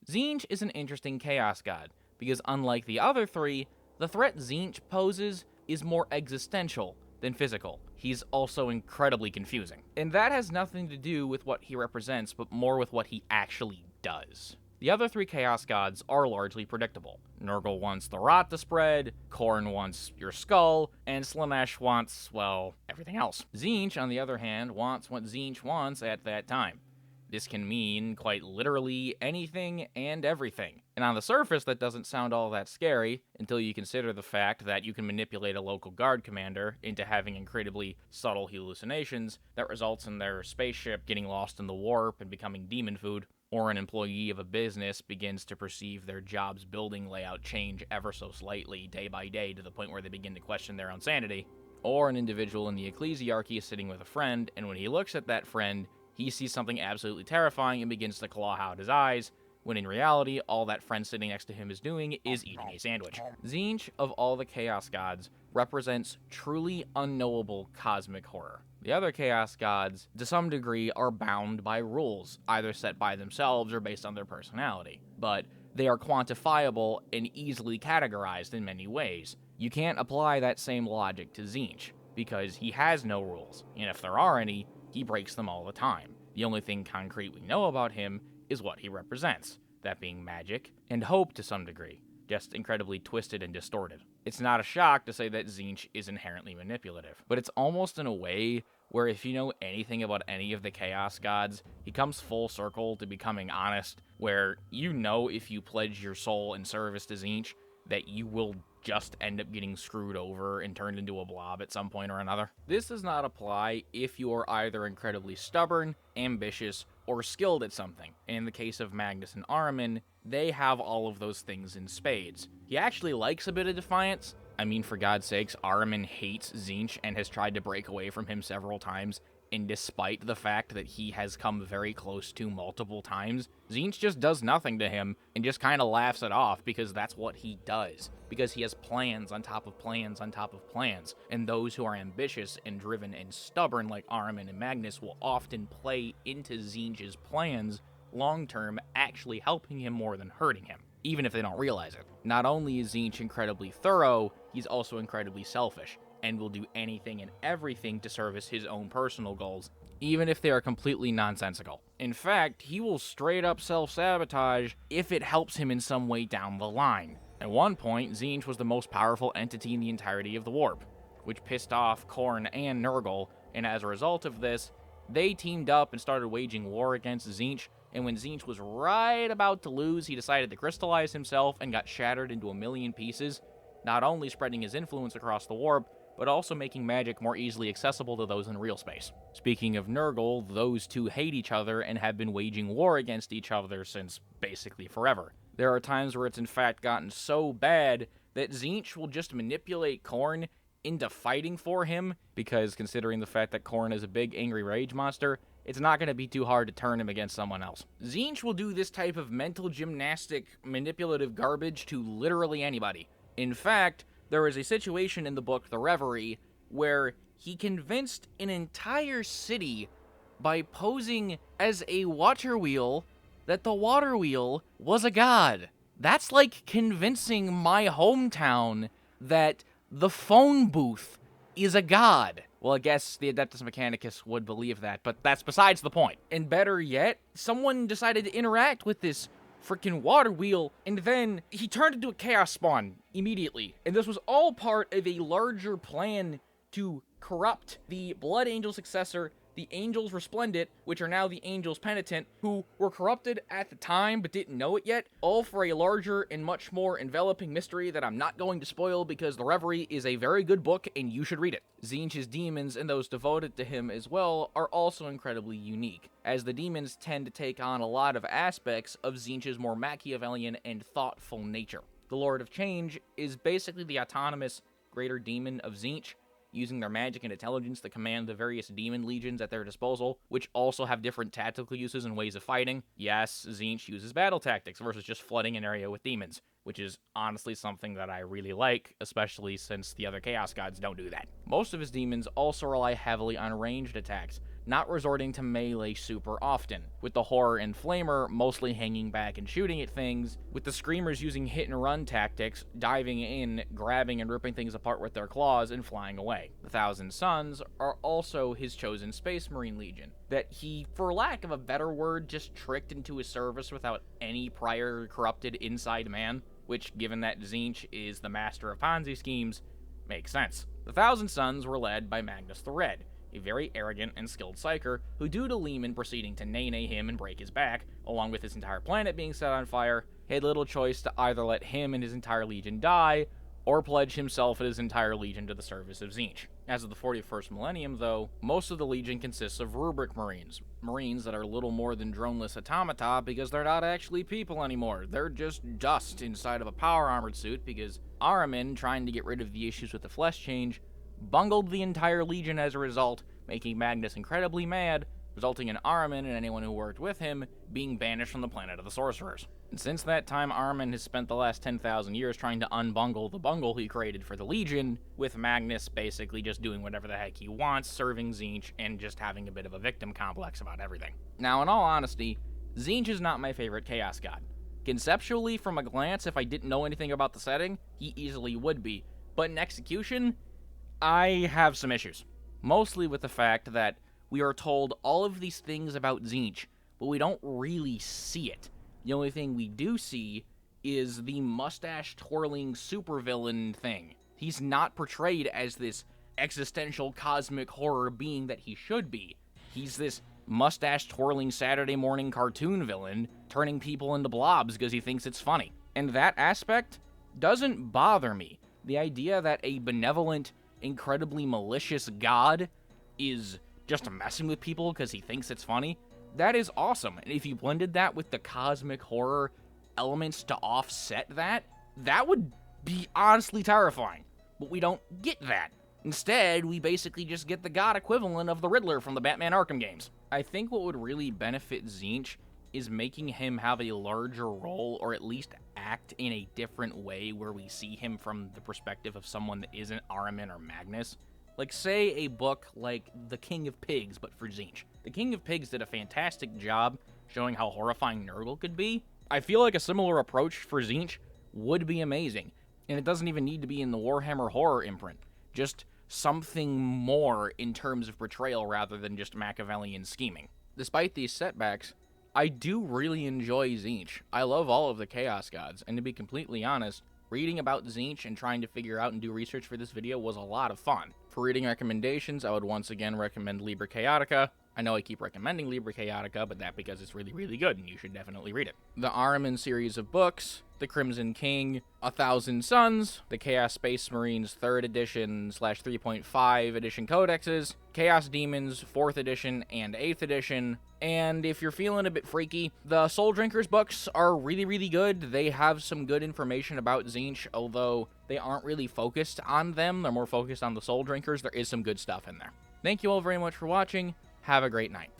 Tzeentch is an interesting chaos god, because unlike the other three, the threat Tzeentch poses is more existential than physical. He's also incredibly confusing. And that has nothing to do with what he represents, but more with what he actually does. The other three Chaos Gods are largely predictable. Nurgle wants the rot to spread, Khorne wants your skull, and Slaanesh wants, well, everything else. Tzeentch, on the other hand, wants what Tzeentch wants at that time. This can mean, quite literally, anything and everything. And on the surface, that doesn't sound all that scary, until you consider the fact that you can manipulate a local guard commander into having incredibly subtle hallucinations that results in their spaceship getting lost in the warp and becoming demon food, or an employee of a business begins to perceive their job's building layout change ever so slightly day by day to the point where they begin to question their own sanity, or an individual in the ecclesiarchy is sitting with a friend, and when he looks at that friend, he sees something absolutely terrifying and begins to claw out his eyes, when in reality, all that friend sitting next to him is doing is eating a sandwich. Tzeentch, of all the Chaos Gods, represents truly unknowable cosmic horror. The other Chaos Gods, to some degree, are bound by rules, either set by themselves or based on their personality, but they are quantifiable and easily categorized in many ways. You can't apply that same logic to Tzeentch, because he has no rules, and if there are any, he breaks them all the time. The only thing concrete we know about him is what he represents, that being magic and hope to some degree, just incredibly twisted and distorted. It's not a shock to say that Tzeentch is inherently manipulative, but it's almost in a way where if you know anything about any of the Chaos Gods, he comes full circle to becoming honest, where you know if you pledge your soul in service to Tzeentch, that you will just end up getting screwed over and turned into a blob at some point or another. This does not apply if you are either incredibly stubborn, ambitious, or skilled at something. In the case of Magnus and Ahriman, they have all of those things in spades. He actually likes a bit of defiance. I mean, for God's sakes, Ahriman hates Tzeentch and has tried to break away from him several times, and despite the fact that he has come very close to multiple times, Tzeentch just does nothing to him and just kind of laughs it off because that's what he does. Because he has plans on top of plans on top of plans, and those who are ambitious and driven and stubborn like Ahriman and Magnus will often play into Tzeentch's plans long-term, actually helping him more than hurting him, even if they don't realize it. Not only is Tzeentch incredibly thorough, he's also incredibly selfish, and will do anything and everything to service his own personal goals, even if they are completely nonsensical. In fact, he will straight up self-sabotage if it helps him in some way down the line. At one point, Tzeentch was the most powerful entity in the entirety of the Warp, which pissed off Khorne and Nurgle, and as a result of this, they teamed up and started waging war against Tzeentch, and when Tzeentch was right about to lose, he decided to crystallize himself and got shattered into a million pieces, not only spreading his influence across the Warp, but also making magic more easily accessible to those in real space. Speaking of Nurgle, those two hate each other and have been waging war against each other since basically forever. There are times where it's in fact gotten so bad that Tzeentch will just manipulate Khorne into fighting for him, because considering the fact that Khorne is a big angry rage monster, it's not going to be too hard to turn him against someone else. Tzeentch will do this type of mental gymnastic, manipulative garbage to literally anybody. In fact, there is a situation in the book The Reverie where he convinced an entire city by posing as a water wheel that the water wheel was a god. That's like convincing my hometown that the phone booth is a god. Well, I guess the Adeptus Mechanicus would believe that, but that's besides the point. And better yet, someone decided to interact with this freaking water wheel, and then he turned into a chaos spawn immediately. And this was all part of a larger plan to corrupt the Blood Angel successor, the Angels Resplendent, which are now the Angels Penitent, who were corrupted at the time but didn't know it yet, all for a larger and much more enveloping mystery that I'm not going to spoil because The Reverie is a very good book and you should read it. Tzeentch's demons and those devoted to him as well are also incredibly unique, as the demons tend to take on a lot of aspects of Tzeentch's more Machiavellian and thoughtful nature. The Lord of Change is basically the autonomous greater demon of Tzeentch, using their magic and intelligence to command the various demon legions at their disposal, which also have different tactical uses and ways of fighting. Yes, Tzeentch uses battle tactics versus just flooding an area with demons, which is honestly something that I really like, especially since the other Chaos Gods don't do that. Most of his demons also rely heavily on ranged attacks, not resorting to melee super often, with the Horror and Flamer mostly hanging back and shooting at things, with the Screamers using hit-and-run tactics, diving in, grabbing and ripping things apart with their claws, and flying away. The Thousand Sons are also his chosen Space Marine Legion, that he, for lack of a better word, just tricked into his service without any prior corrupted inside man, which, given that Tzeentch is the master of Ponzi schemes, makes sense. The Thousand Sons were led by Magnus the Red, a very arrogant and skilled psyker who, due to Lehman proceeding to nay-nay him and break his back, along with his entire planet being set on fire, had little choice to either let him and his entire legion die, or pledge himself and his entire legion to the service of Tzeentch. As of the 41st millennium, though, most of the legion consists of rubric marines, marines that are little more than droneless automata because they're not actually people anymore. They're just dust inside of a power-armored suit because Ahriman, trying to get rid of the issues with the flesh change, bungled the entire legion as a result, making Magnus incredibly mad, resulting in Ahriman and anyone who worked with him being banished from the planet of the sorcerers. And since that time, Ahriman has spent the last 10,000 years trying to unbungle the bungle he created for the Legion, with Magnus basically just doing whatever the heck he wants, serving Tzeentch, and just having a bit of a victim complex about everything. Now, in all honesty, Tzeentch is not my favorite Chaos God. Conceptually, from a glance, if I didn't know anything about the setting, he easily would be. But in execution, I have some issues. Mostly with the fact that we are told all of these things about Tzeentch, but we don't really see it. The only thing we do see is the mustache-twirling supervillain thing. He's not portrayed as this existential cosmic horror being that he should be. He's this mustache-twirling Saturday morning cartoon villain turning people into blobs because he thinks it's funny. And that aspect doesn't bother me. The idea that a benevolent, incredibly malicious god is just messing with people because he thinks it's funny, that is awesome. And if you blended that with the cosmic horror elements to offset that, that would be honestly terrifying. But we don't get that. Instead, we basically just get the god equivalent of the Riddler from the Batman Arkham games. I think what would really benefit Tzeentch is making him have a larger role, or at least act in a different way where we see him from the perspective of someone that isn't Ahriman or Magnus. Like, say, a book like The King of Pigs, but for Tzeentch. The King of Pigs did a fantastic job showing how horrifying Nurgle could be. I feel like a similar approach for Tzeentch would be amazing. And it doesn't even need to be in the Warhammer horror imprint. Just something more in terms of portrayal rather than just Machiavellian scheming. Despite these setbacks, I do really enjoy Tzeentch. I love all of the Chaos Gods, and to be completely honest, reading about Tzeentch and trying to figure out and do research for this video was a lot of fun. For reading recommendations, I would once again recommend Liber Chaotica. I know I keep recommending Liber Chaotica, but that's because it's really, really good, and you should definitely read it. The Ahriman series of books, The Crimson King, A Thousand Sons, the Chaos Space Marines 3rd edition / 3.5 edition codexes, Chaos Demons 4th edition and 8th edition, and if you're feeling a bit freaky, the Soul Drinkers books are really, really good. They have some good information about Tzeentch, although they aren't really focused on them. They're more focused on the Soul Drinkers. There is some good stuff in there. Thank you all very much for watching. Have a great night.